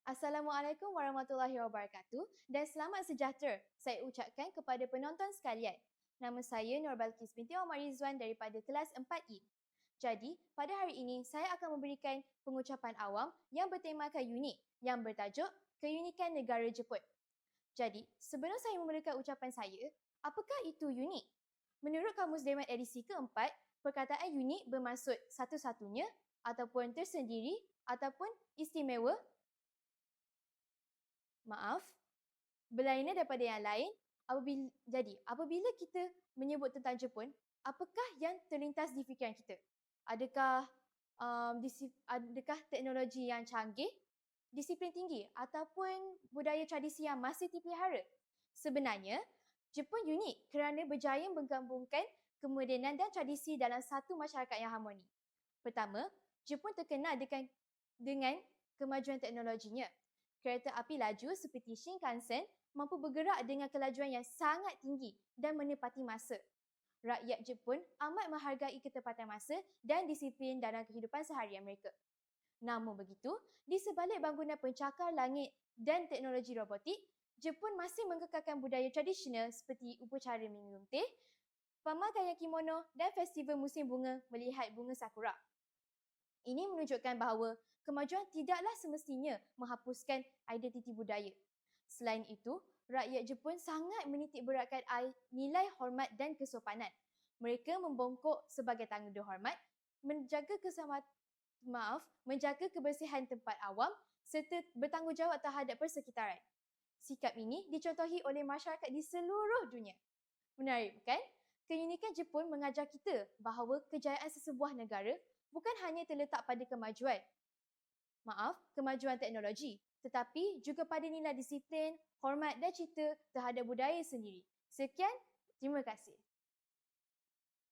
Assalamualaikum warahmatullahi wabarakatuh dan selamat sejahtera saya ucapkan kepada penonton sekalian. Nama saya Nur Balkis binti Omar Rizwan daripada kelas 4E. Jadi, pada hari ini saya akan memberikan pengucapan awam yang bertemakan unik yang bertajuk Keunikan Negara Jepun. Jadi, sebelum saya memulakan ucapan saya, apakah itu unik? Menurut Kamus Dewan edisi keempat, perkataan unik bermaksud satu-satunya ataupun tersendiri ataupun istimewa. Berlainan daripada yang lain. Apabila kita menyebut tentang Jepun, apakah yang terlintas di fikiran kita? Adakah teknologi yang canggih, disiplin tinggi ataupun budaya tradisi yang masih dipelihara? Sebenarnya, Jepun unik kerana berjaya menggabungkan kemodenan dan tradisi dalam satu masyarakat yang harmoni. Pertama, Jepun terkenal dengan kemajuan teknologinya. Kereta api laju seperti Shinkansen mampu bergerak dengan kelajuan yang sangat tinggi dan menepati masa. Rakyat Jepun amat menghargai ketepatan masa dan disiplin dalam kehidupan seharian mereka. Namun begitu, di sebalik bangunan pencakar langit dan teknologi robotik, Jepun masih mengekalkan budaya tradisional seperti upacara minum teh, pemakaian kimono dan festival musim bunga melihat bunga sakura. Ini menunjukkan bahawa kemajuan tidaklah semestinya menghapuskan identiti budaya. Selain itu, rakyat Jepun sangat menitikberatkan nilai hormat dan kesopanan. Mereka membongkok sebagai tanda hormat, menjaga kebersihan tempat awam serta bertanggungjawab terhadap persekitaran. Sikap ini dicontohi oleh masyarakat di seluruh dunia. Menarik, bukan? Keunikan Jepun mengajar kita bahawa kejayaan sesebuah negara bukan hanya terletak pada kemajuan teknologi, tetapi juga pada nilai disiplin, hormat dan cinta terhadap budaya sendiri. Sekian, terima kasih.